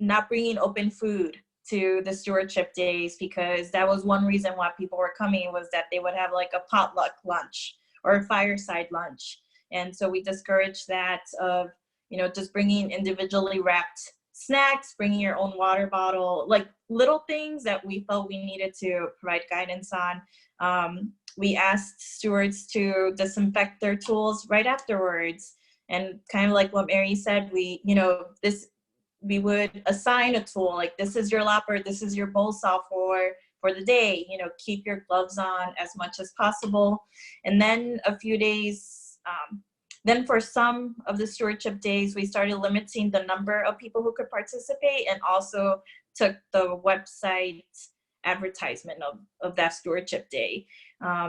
not bringing open food to the stewardship days, because that was one reason why people were coming, was that they would have like a potluck lunch or a fireside lunch. And so we discouraged that of, just bringing individually wrapped snacks, bringing your own water bottle, like little things that we felt we needed to provide guidance on. We asked stewards to disinfect their tools right afterwards. And kind of like what Mary said, we would assign a tool, like this is your lopper, this is your bowl saw for the day, keep your gloves on as much as possible. And then a few days, then for some of the stewardship days, we started limiting the number of people who could participate, and also took the website advertisement of that stewardship day.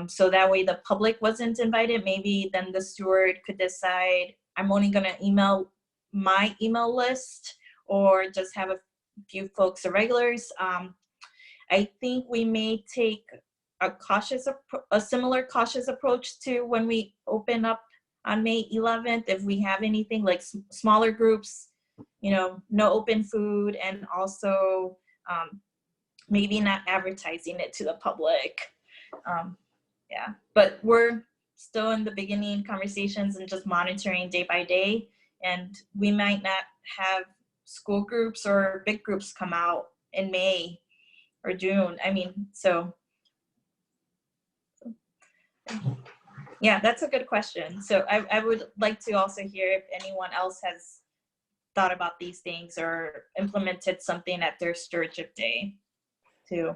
So that way the public wasn't invited. Maybe then the steward could decide, I'm only gonna email my email list, or just have a few folks, the regulars. I think we may take a similar cautious approach to when we open up on May 11th, if we have anything like smaller groups, no open food, and also maybe not advertising it to the public. But we're still in the beginning conversations and just monitoring day by day, and we might not have school groups or big groups come out in May or June. Yeah, that's a good question. So I would like to also hear if anyone else has thought about these things or implemented something at their stewardship day too.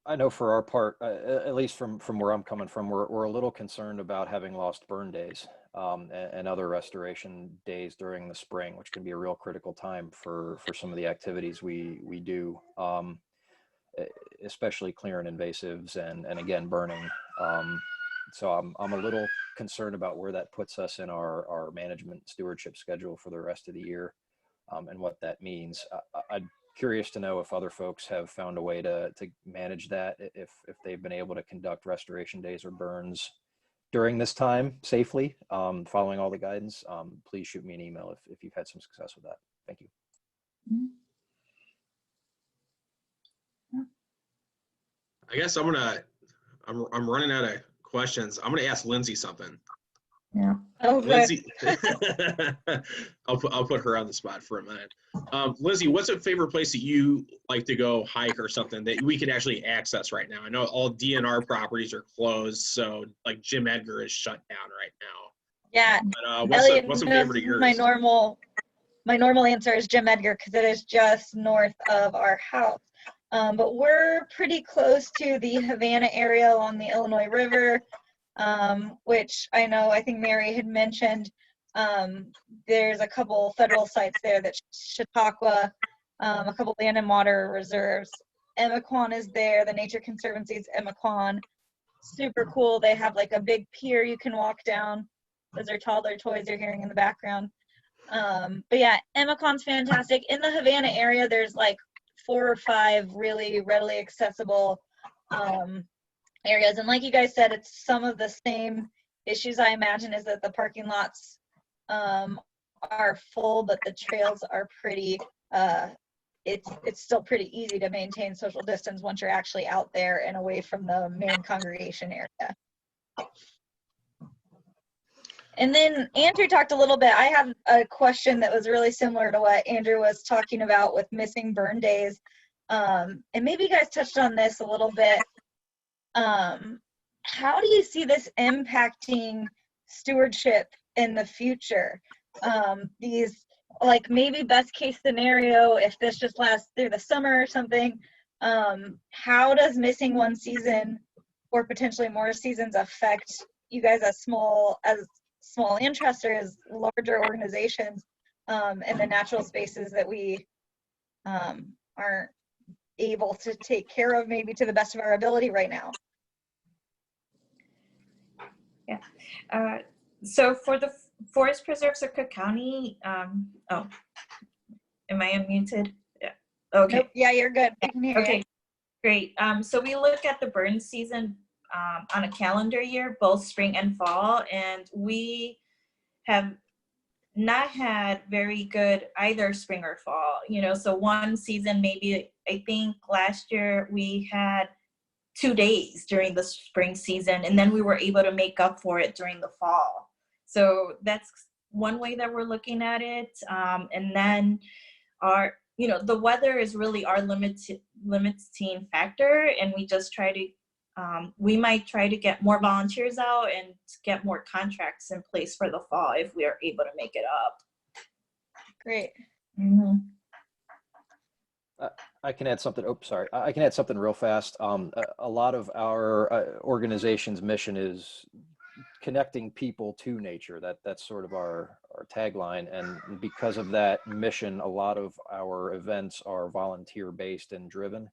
I know for our part, at least from where I'm coming from, we're a little concerned about having lost burn days and other restoration days during the spring, which can be a real critical time for some of the activities we do, especially clearing invasives and again, burning. So I'm a little concerned about where that puts us in our management stewardship schedule for the rest of the year, and what that means. I'd curious to know if other folks have found a way to manage that, if they've been able to conduct restoration days or burns during this time safely, following all the guidance. Please shoot me an email if you've had some success with that. Thank you. I guess I'm running out of questions. I'm gonna ask Lindsay something. Yeah. Oh, Lindsay, I'll put her on the spot for a minute. Lindsay, what's a favorite place that you like to go hike or something that we can actually access right now? I know all DNR properties are closed, so like Jim Edgar is shut down right now. Yeah. But what's a favorite of yours? My normal answer is Jim Edgar, because it is just north of our house. But we're pretty close to the Havana area along the Illinois River. which I think Mary had mentioned. There's a couple federal sites there, that Chautauqua, a couple land and water reserves. Emiquon is there, the Nature Conservancy's Emiquon. Super cool. They have like a big pier you can walk down. Those are toddler toys you're hearing in the background. But yeah, Emiquon's fantastic. In the Havana area, there's like 4 or 5 really readily accessible areas. And like you guys said, it's some of the same issues, I imagine, is that the parking lots are full, but the trails are pretty, it's still pretty easy to maintain social distance once you're actually out there and away from the main congregation area. And then Andrew talked a little bit. I have a question that was really similar to what Andrew was talking about with missing burn days. And maybe you guys touched on this a little bit. How do you see this impacting stewardship in the future? These, like, maybe best case scenario, if this just lasts through the summer or something, how does missing one season or potentially more seasons affect you guys as small land trust or as larger organizations, and the natural spaces that we aren't able to take care of maybe to the best of our ability right now? Yeah. So for the forest preserves of Cook County, oh, am I unmuted? Yeah. Okay. Nope. Yeah, you're good. I can hear you. Okay, great. So we look at the burn season on a calendar year, both spring and fall, and we have not had very good either spring or fall. So one season, maybe, I think last year we had 2 days during the spring season, and then we were able to make up for it during the fall. So that's one way that we're looking at it. And then the weather is really our limiting factor, and we just try to, we might try to get more volunteers out and get more contracts in place for the fall if we are able to make it up. Great. Mm-hmm. I can add something. Oh, sorry. I can add something real fast. A lot of our organization's mission is connecting people to nature. That's sort of our tagline. And because of that mission, a lot of our events are volunteer based and driven.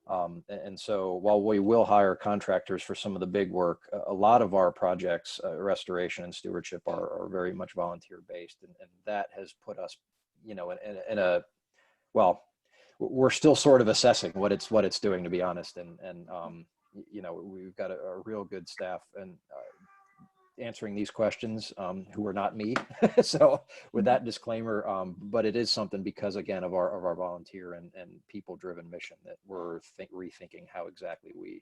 And so while we will hire contractors for some of the big work, a lot of our projects, restoration and stewardship, are very much volunteer based. And that has put us, in a, well, we're still sort of assessing what it's doing, to be honest. And we've got a real good staff and answering these questions who are not me. So with that disclaimer, but it is something because, again, of our volunteer and people driven mission that we're rethinking how exactly we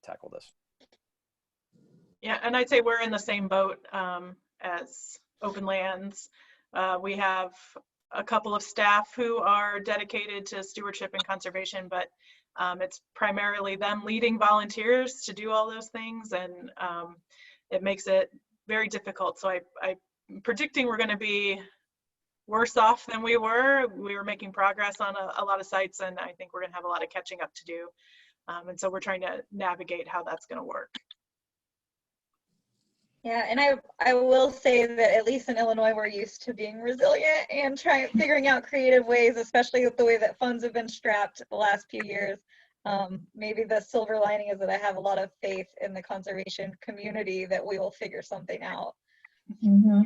tackle this. Yeah, and I'd say we're in the same boat as Openlands. We have a couple of staff who are dedicated to stewardship and conservation, but it's primarily them leading volunteers to do all those things, and it makes it very difficult. So I'm predicting we're going to be worse off than we were. We were making progress on a lot of sites, and I think we're going to have a lot of catching up to do. And so we're trying to navigate how that's going to work. Yeah, and I will say that at least in Illinois, we're used to being resilient and figuring out creative ways, especially with the way that funds have been strapped the last few years. Maybe the silver lining is that I have a lot of faith in the conservation community that we will figure something out. Mm-hmm.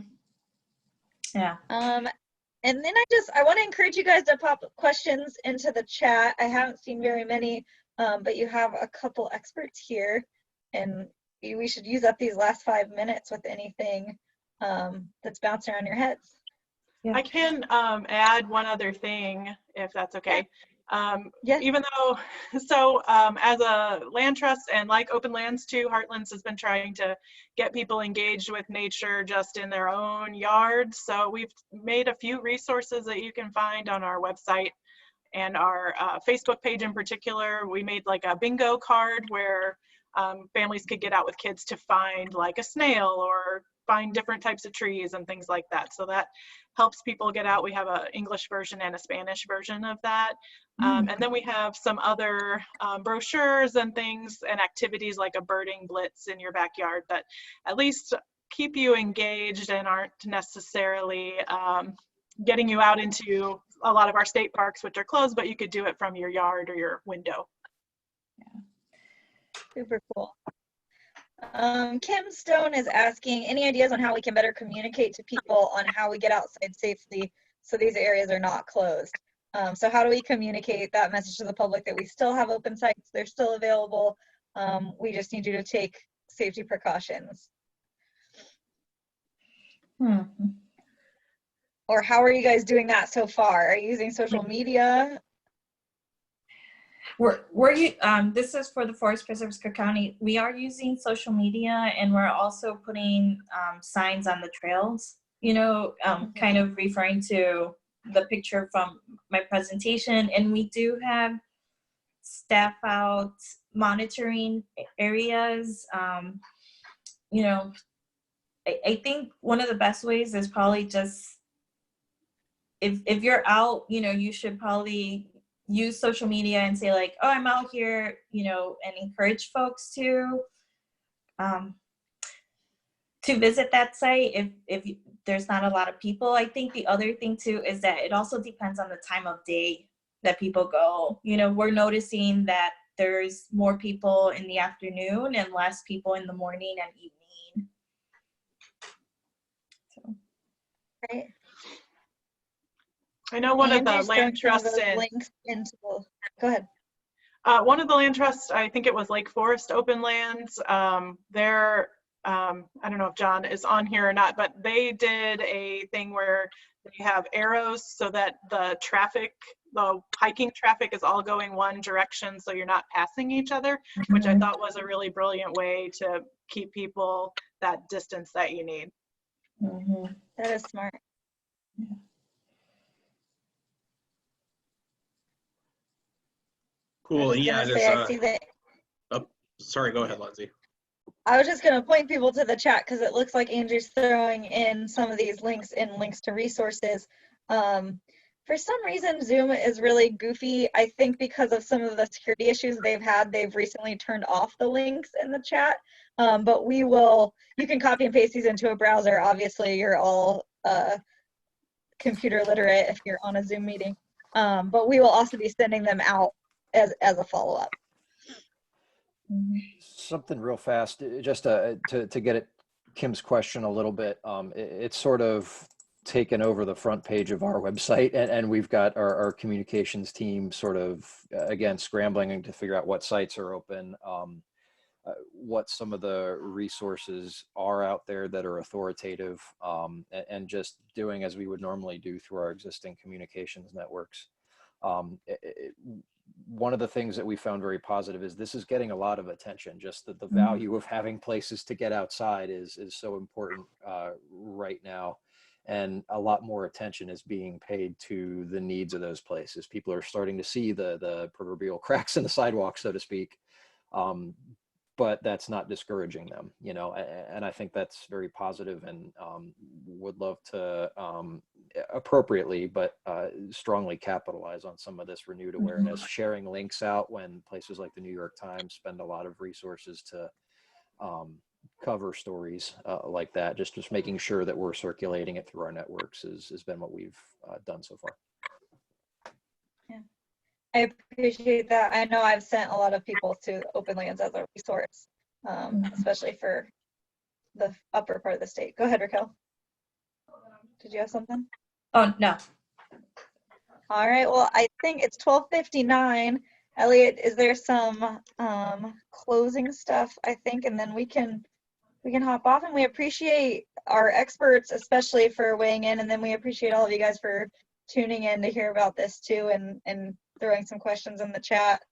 Yeah. And then I want to encourage you guys to pop questions into the chat. I haven't seen very many, but you have a couple experts here, and we should use up these last 5 minutes with anything that's bouncing around your heads. Yeah. I can add one other thing, if that's okay. Yeah. Even though, as a land trust, and like Openlands too, Heartlands has been trying to get people engaged with nature just in their own yards. So we've made a few resources that you can find on our website and our Facebook page in particular. We made like a bingo card where families could get out with kids to find like a snail or find different types of trees and things like that. So that helps people get out. We have an English version and a Spanish version of that. And then we have some other brochures and things and activities like a birding blitz in your backyard that at least keep you engaged and aren't necessarily getting you out into a lot of our state parks, which are closed, but you could do it from your yard or your window. Yeah. Super cool. Kim Stone is asking, any ideas on how we can better communicate to people on how we get outside safely so these areas are not closed? So how do we communicate that message to the public that we still have open sites, they're still available, we just need you to take safety precautions? Or how are you guys doing that so far? Are you using social media? This is for the Forest Preserves Cook County. We are using social media, and we're also putting signs on the trails, you know, kind of referring to the picture from my presentation. And we do have staff out monitoring areas. You know, I think one of the best ways is probably just, if you're out, you know, you should probably use social media and say like, oh, I'm out here, you know, and encourage folks to visit that site if there's not a lot of people. I think the other thing too is that it also depends on the time of day that people go. You know, we're noticing that there's more people in the afternoon and less people in the morning and evening. So. Right. I know one of the land trusts go ahead. One of the land trusts, I think it was Lake Forest Openlands, they're, I don't know if John is on here or not, but they did a thing where they have arrows so that the hiking traffic is all going one direction so you're not passing each other, which I thought was a really brilliant way to keep people that distance that you need. That is smart. Cool. Yeah. I see that. Oh, sorry. Go ahead, Lindsay. I was just going to point people to the chat because it looks like Andrew's throwing in some of these links to resources. For some reason, Zoom is really goofy. I think because of some of the security issues they've had, they've recently turned off the links in the chat. But you can copy and paste these into a browser. Obviously, you're all computer literate if you're on a Zoom meeting. But we will also be sending them out as a follow-up. Something real fast, just to get at Kim's question a little bit. It's sort of taken over the front page of our website, and we've got our communications team sort of, again, scrambling to figure out what sites are open, what some of the resources are out there that are authoritative, and just doing as we would normally do through our existing communications networks. One of the things that we found very positive is this is getting a lot of attention. Just that the value of having places to get outside is so important right now. And a lot more attention is being paid to the needs of those places. People are starting to see the proverbial cracks in the sidewalk, so to speak. But that's not discouraging them, you know, and I think that's very positive, and would love to appropriately, but strongly capitalize on some of this renewed awareness, sharing links out when places like the New York Times spend a lot of resources to cover stories like that. Just making sure that we're circulating it through our networks has been what we've done so far. Yeah, I appreciate that. I know I've sent a lot of people to Openlands as a resource, especially for the upper part of the state. Go ahead, Raquel. Did you have something? Oh, no. All right, well, I think it's 12:59. Elliot, is there some closing stuff, I think, and then we can hop off. And we appreciate our experts, especially for weighing in, and then we appreciate all of you guys for tuning in to hear about this too, and throwing some questions in the chat.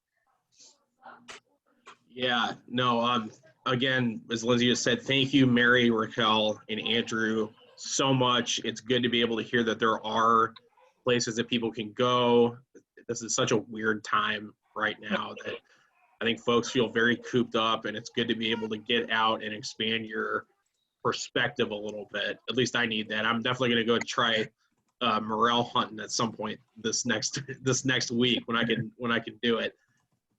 Yeah, no, again, as Lindsay just said, thank you, Mary, Raquel, and Andrew, so much. It's good to be able to hear that there are places that people can go. This is such a weird time right now that I think folks feel very cooped up, and it's good to be able to get out and expand your perspective a little bit. At least I need that. I'm definitely going to go try morel hunting at some point this next week when I can do it.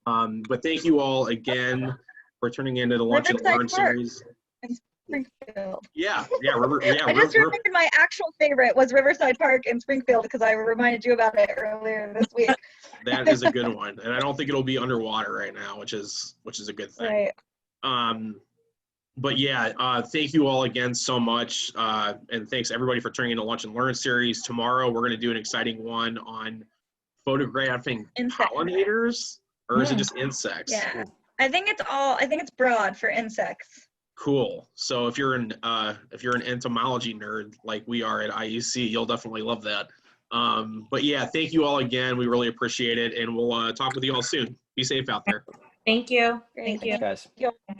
But thank you all again for tuning into the Lunch and Learn series. Springfield. Yeah, I just remembered my actual favorite was Riverside Park in Springfield because I reminded you about it earlier this week. That is a good one, and I don't think it'll be underwater right now, which is a good thing. Right. But yeah, thank you all again so much, and thanks everybody for turning into Lunch and Learn series. Tomorrow we're going to do an exciting one on photographing pollinators, or is it just insects? Yeah, I think it's broad for insects. Cool. So if you're an entomology nerd like we are at IEC, you'll definitely love that. But yeah, thank you all again. We really appreciate it, and we'll talk with you all soon. Be safe out there. Thank you. Great. Thank you. Guys. Thank you.